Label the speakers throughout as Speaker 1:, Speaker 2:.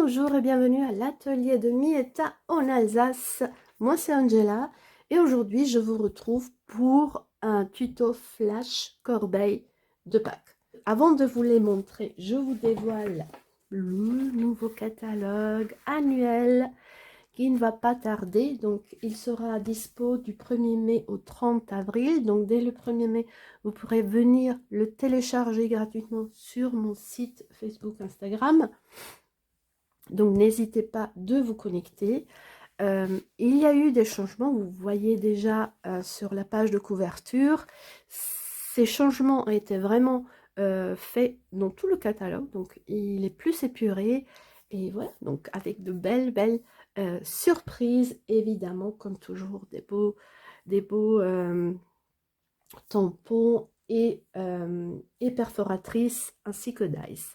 Speaker 1: Bonjour et bienvenue à l'atelier de Mietta en Alsace. Moi c'est Angela et aujourd'hui je vous retrouve pour un tuto flash corbeille de Pâques. Avant de vous les montrer, je vous dévoile le nouveau catalogue annuel qui ne va pas tarder. Donc il sera dispo du 1er mai au 30 avril. Donc dès le 1er mai, vous pourrez venir le télécharger gratuitement sur mon site Facebook, Instagram. Donc n'hésitez pas de vous connecter. Il y a eu des changements, vous voyez déjà sur la page de couverture. Ces changements ont été vraiment faits dans tout le catalogue, donc il est plus épuré. Et voilà, donc avec de belles surprises, évidemment, comme toujours, des beaux tampons et perforatrices ainsi que dice.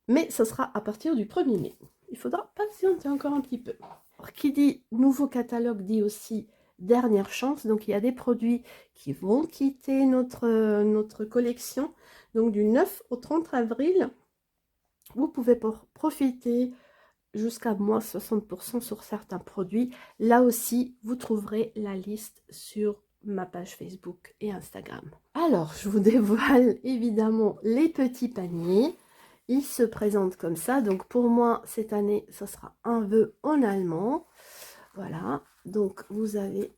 Speaker 1: Mais ce sera à partir du 1er mai. Il faudra patienter encore un petit peu. Alors, qui dit nouveau catalogue dit aussi dernière chance. Donc il y a des produits qui vont quitter notre collection. Donc du 9 au 30 avril, vous pouvez profiter jusqu'à moins 60% sur certains produits. Là aussi, vous trouverez la liste sur ma page Facebook et Instagram. Alors, je vous dévoile évidemment les petits paniers. Il se présente comme ça. Donc pour moi, cette année, ce sera un vœu en allemand. Voilà. Donc vous avez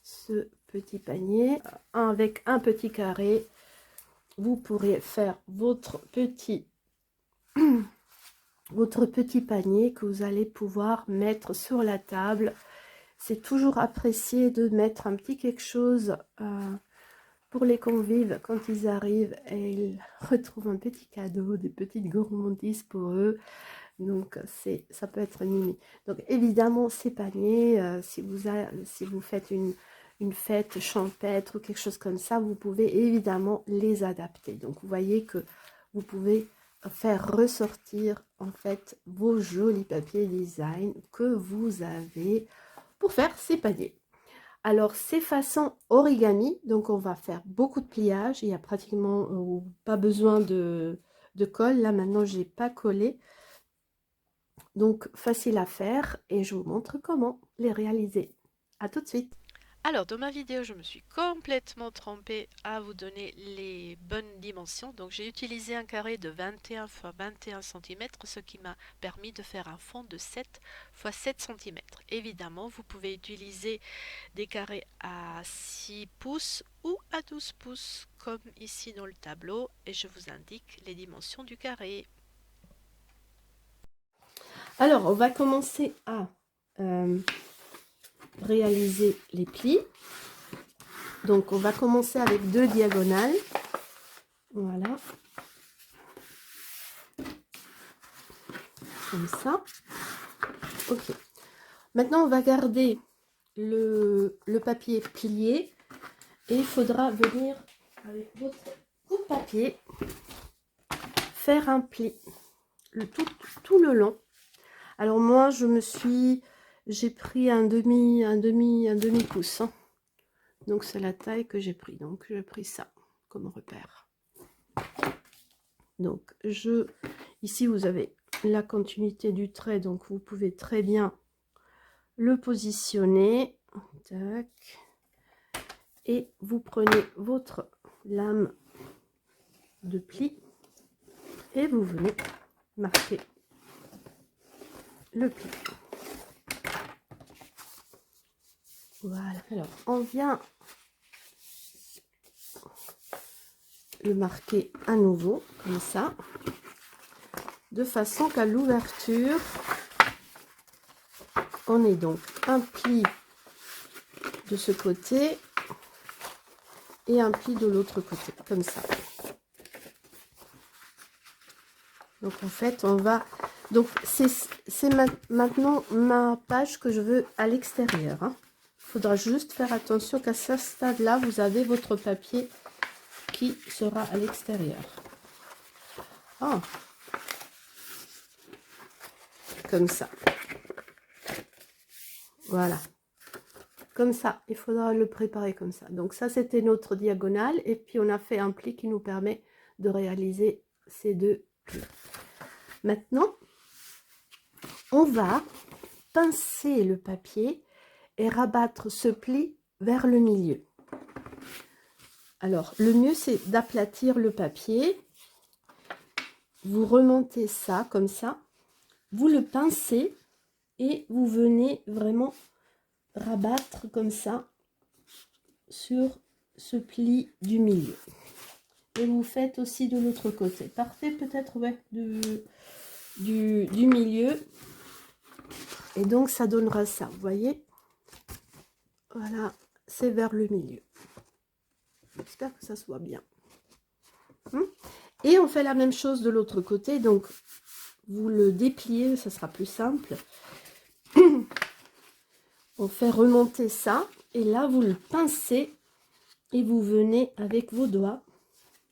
Speaker 1: ce petit panier avec un petit carré. Vous pourrez faire votre petit panier que vous allez pouvoir mettre sur la table. C'est toujours apprécié de mettre un petit quelque chose pour les convives quand ils arrivent et ils retrouvent un petit cadeau, des petites gourmandises pour eux. Donc ça peut être mimi. Donc évidemment ces paniers, si vous faites une fête champêtre ou quelque chose comme ça, vous pouvez évidemment les adapter. Donc vous voyez que vous pouvez faire ressortir en fait vos jolis papiers design que vous avez pour faire ces paniers. Alors, c'est façon origami, donc on va faire beaucoup de pliage. Il n'y a pratiquement pas besoin de colle. Là, maintenant, je n'ai pas collé. Donc, facile à faire et je vous montre comment les réaliser. À tout de suite.
Speaker 2: Alors, dans ma vidéo, je me suis complètement trompée à vous donner les bonnes dimensions. Donc, j'ai utilisé un carré de 21 x 21 cm, ce qui m'a permis de faire un fond de 7 x 7 cm. Évidemment, vous pouvez utiliser des carrés à 6 pouces ou à 12 pouces, comme ici dans le tableau, et je vous indique les dimensions du carré.
Speaker 1: Alors, on va commencer à réaliser les plis. Donc, on va commencer avec 2 diagonales. Voilà. Comme ça. Ok. Maintenant, on va garder le papier plié et il faudra venir avec votre coupe-papier faire un pli tout le long. Alors moi, j'ai pris un demi pouce. Hein. Donc c'est la taille que j'ai pris. Donc j'ai pris ça comme repère. Donc ici vous avez la continuité du trait, donc vous pouvez très bien le positionner. Tac. Et vous prenez votre lame de pli et vous venez marquer le pli. Voilà, alors on vient le marquer à nouveau comme ça, de façon qu'à l'ouverture on ait donc un pli de ce côté et un pli de l'autre côté, comme ça. Donc en fait on va, donc c'est maintenant ma page que je veux à l'extérieur. Hein. Il faudra juste faire attention qu'à ce stade là vous avez votre papier qui sera à l'extérieur. Oh. Comme ça. Voilà. Comme ça, il faudra le préparer comme ça. Donc ça, c'était notre diagonale. Et puis, on a fait un pli qui nous permet de réaliser ces 2 plis. Maintenant, on va pincer le papier et rabattre ce pli vers le milieu. Alors, le mieux, c'est d'aplatir le papier. Vous remontez ça comme ça. Vous le pincez et vous venez vraiment rabattre comme ça sur ce pli du milieu. Et vous faites aussi de l'autre côté. Partez peut-être du milieu. Et donc, ça donnera ça. Vous voyez? Voilà, c'est vers le milieu. J'espère que ça soit bien. Et on fait la même chose de l'autre côté. Donc, vous le dépliez, ça sera plus simple. On fait remonter ça. Et là, vous le pincez. Et vous venez avec vos doigts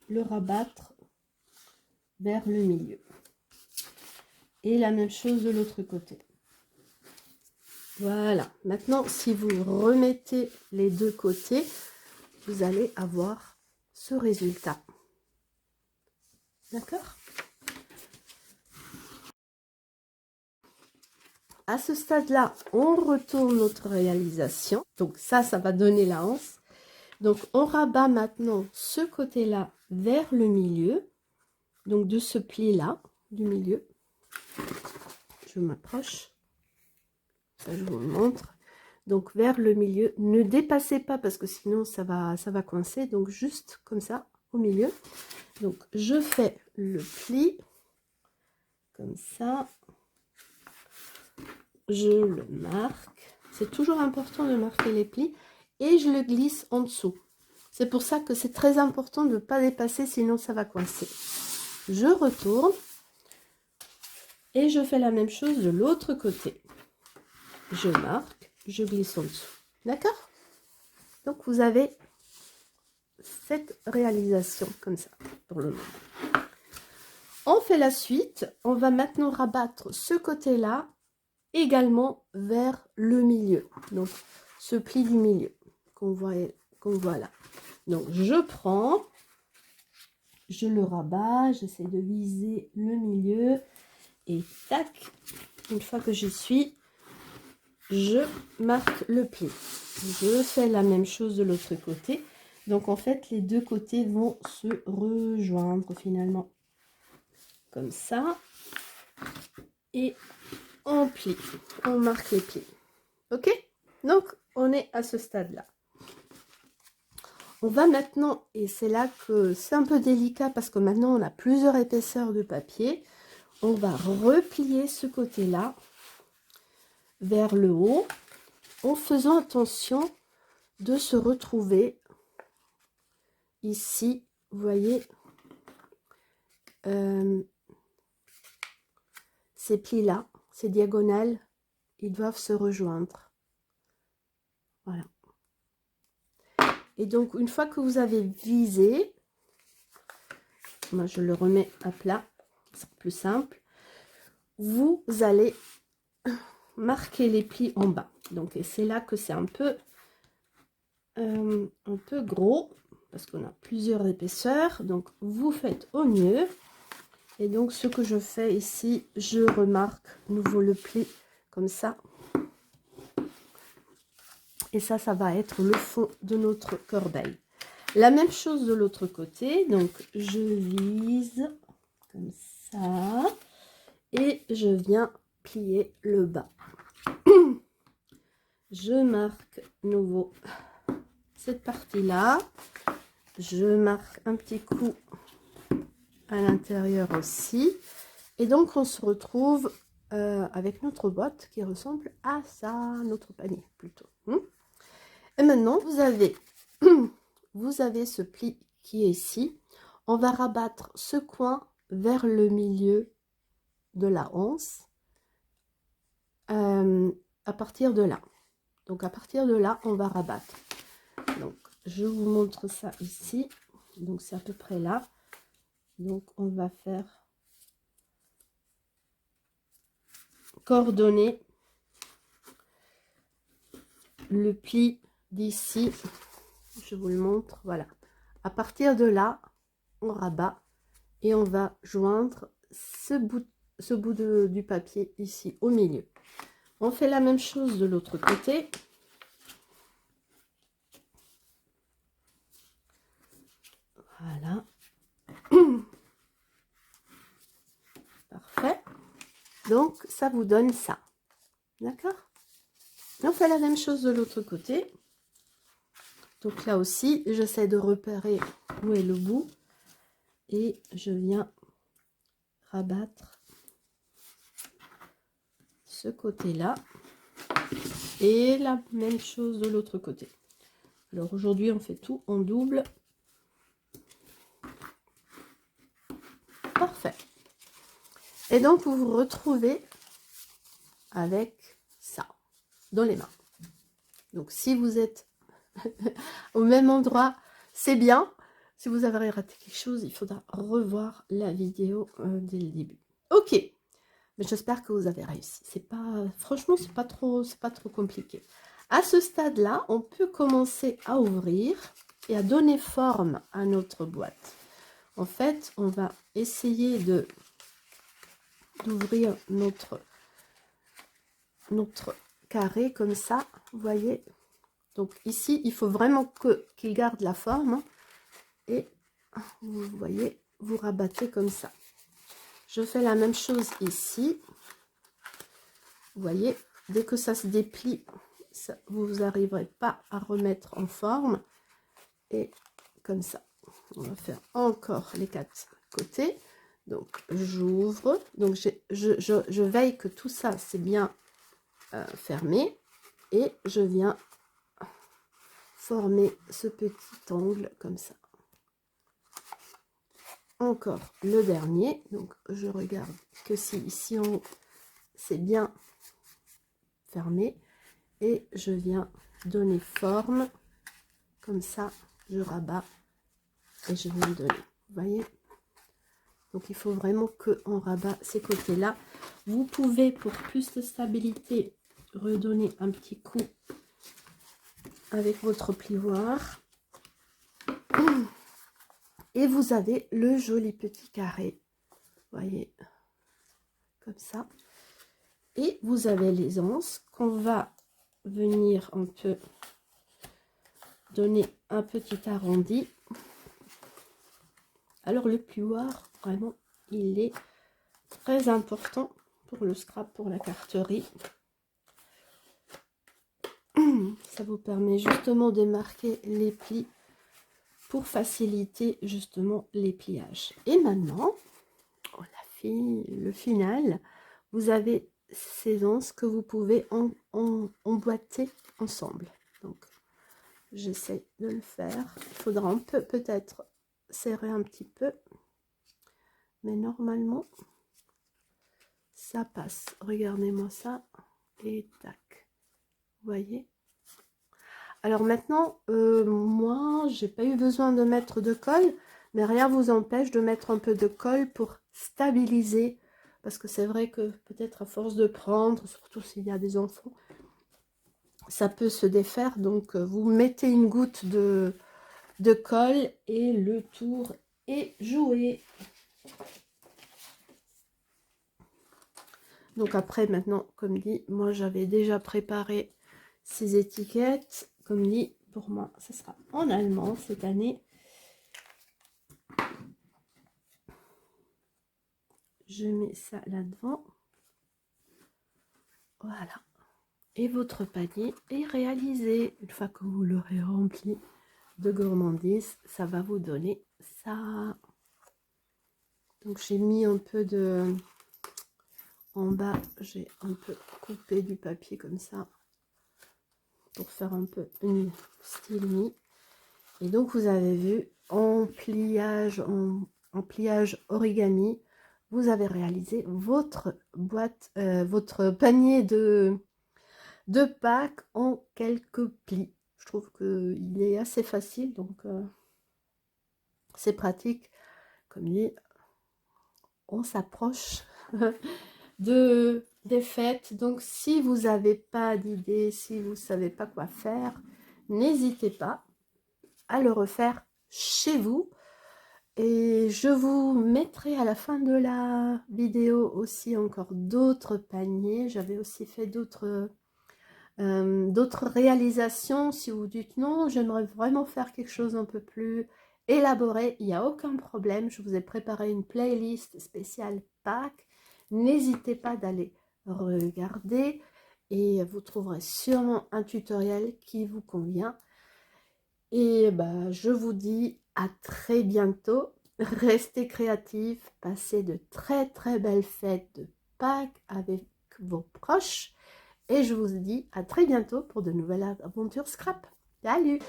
Speaker 1: le rabattre vers le milieu. Et la même chose de l'autre côté. Voilà. Maintenant, si vous remettez les deux côtés, vous allez avoir ce résultat. D'accord? À ce stade-là, on retourne notre réalisation. Donc ça va donner la hanse. Donc on rabat maintenant ce côté-là vers le milieu. Donc de ce pli-là, du milieu. Je m'approche. Ça, je vous le montre. Donc vers le milieu. Ne dépassez pas parce que sinon ça va coincer. Donc juste comme ça, au milieu. Donc je fais le pli. Comme ça. Je le marque. C'est toujours important de marquer les plis. Et je le glisse en dessous. C'est pour ça que c'est très important de ne pas dépasser, sinon ça va coincer. Je retourne. Et je fais la même chose de l'autre côté. Je marque, je glisse en dessous. D'accord? Donc vous avez cette réalisation comme ça pour le moment. On fait la suite. On va maintenant rabattre ce côté-là également vers le milieu. Donc ce pli du milieu qu'on voit là. Donc je prends, je le rabats, j'essaie de viser le milieu et tac, une fois que j'y suis, je marque le pli. Je fais la même chose de l'autre côté. Donc en fait les deux côtés vont se rejoindre finalement comme ça et on plie, on marque les plis. Ok, donc on est à ce stade là. On va maintenant, et c'est là que c'est un peu délicat parce que maintenant on a plusieurs épaisseurs de papier, on va replier ce côté là vers le haut en faisant attention de se retrouver ici, vous voyez, ces plis là, ces diagonales, ils doivent se rejoindre. Voilà. Et donc, une fois que vous avez visé, moi je le remets à plat, c'est plus simple, vous allez marquer les plis en bas. Donc, et c'est là que c'est un peu gros, parce qu'on a plusieurs épaisseurs. Donc, vous faites au mieux. Et donc, ce que je fais ici, je remarque nouveau le pli comme ça. Et ça va être le fond de notre corbeille. La même chose de l'autre côté. Donc, je vise comme ça. Et je viens plier le bas. Je marque nouveau cette partie-là. Je marque un petit coup à l'intérieur aussi. Et donc, on se retrouve avec notre boîte qui ressemble à ça, notre panier plutôt. Et maintenant, vous avez ce pli qui est ici. On va rabattre ce coin vers le milieu de la hanse à partir de là. Donc, à partir de là, on va rabattre. Donc, je vous montre ça ici. Donc, c'est à peu près là. Donc, on va faire coordonner le pli d'ici. Je vous le montre. Voilà. À partir de là, on rabat et on va joindre ce bout ce bout du papier ici au milieu. On fait la même chose de l'autre côté. Voilà. Parfait. Donc, ça vous donne ça. D'accord? On fait la même chose de l'autre côté. Donc là aussi, j'essaie de repérer où est le bout. Et je viens rabattre ce côté-là. Et la même chose de l'autre côté. Alors aujourd'hui, on fait tout en double. Parfait. Et donc, vous vous retrouvez avec ça dans les mains. Donc, si vous êtes au même endroit, c'est bien. Si vous avez raté quelque chose, il faudra revoir la vidéo dès le début. Ok, mais j'espère que vous avez réussi. C'est pas, franchement, c'est pas trop compliqué. À ce stade-là, on peut commencer à ouvrir et à donner forme à notre boîte. En fait, on va essayer d'ouvrir notre carré comme ça, vous voyez. Donc ici, il faut vraiment qu'il garde la forme. Et vous voyez, vous rabattez comme ça. Je fais la même chose ici. Vous voyez, dès que ça se déplie, ça, vous n'arriverez pas à remettre en forme. Et comme ça, on va faire encore les 4 côtés. Donc, j'ouvre. Donc, je veille que tout ça, c'est bien fermé. Et je viens former ce petit angle comme ça. Encore le dernier. Donc, je regarde que si ici, c'est bien fermé. Et je viens donner forme. Comme ça, je rabats et je viens donner. Vous voyez? Donc, il faut vraiment qu'on rabat ces côtés-là. Vous pouvez, pour plus de stabilité, redonner un petit coup avec votre plioir. Et vous avez le joli petit carré. Vous voyez? Comme ça. Et vous avez les anses qu'on va venir un peu donner un petit arrondi. Alors, le plioir, vraiment, il est très important pour le scrap, pour la carterie. Ça vous permet justement de marquer les plis pour faciliter justement les pliages. Et maintenant, le final, vous avez ces anses que vous pouvez emboîter ensemble. Donc, j'essaie de le faire. Il faudra un peu peut-être serrer un petit peu, mais normalement, ça passe. Regardez-moi ça. Et tac. Vous voyez? Alors maintenant, moi, j'ai pas eu besoin de mettre de colle, mais rien vous empêche de mettre un peu de colle pour stabiliser. Parce que c'est vrai que peut-être à force de prendre, surtout s'il y a des enfants, ça peut se défaire. Donc, vous mettez une goutte de colle et le tour est joué. Donc après, maintenant, comme dit, moi j'avais déjà préparé ces étiquettes. Comme dit, pour moi, ce sera en allemand cette année. Je mets ça là-devant. Voilà. Et votre panier est réalisé. Une fois que vous l'aurez rempli de gourmandise, ça va vous donner ça. Donc j'ai mis un peu de... En bas, j'ai un peu coupé du papier comme ça pour faire un peu une style mi. Et donc vous avez vu en pliage origami, vous avez réalisé votre boîte, votre panier de Pâques en quelques plis. Je trouve qu'il est assez facile, donc c'est pratique. Comme dit, on s'approche des fêtes. Donc si vous n'avez pas d'idée, si vous ne savez pas quoi faire, n'hésitez pas à le refaire chez vous. Et je vous mettrai à la fin de la vidéo aussi encore d'autres paniers. J'avais aussi fait d'autres réalisations. Si vous dites non, j'aimerais vraiment faire quelque chose un peu plus élaboré, il n'y a aucun problème. Je vous ai préparé une playlist spéciale Pâques. N'hésitez pas d'aller regarder et vous trouverez sûrement un tutoriel qui vous convient. Et bah, je vous dis à très bientôt. Restez créatifs, passez de très très belles fêtes de Pâques avec vos proches. Et je vous dis à très bientôt pour de nouvelles aventures scrap. Salut!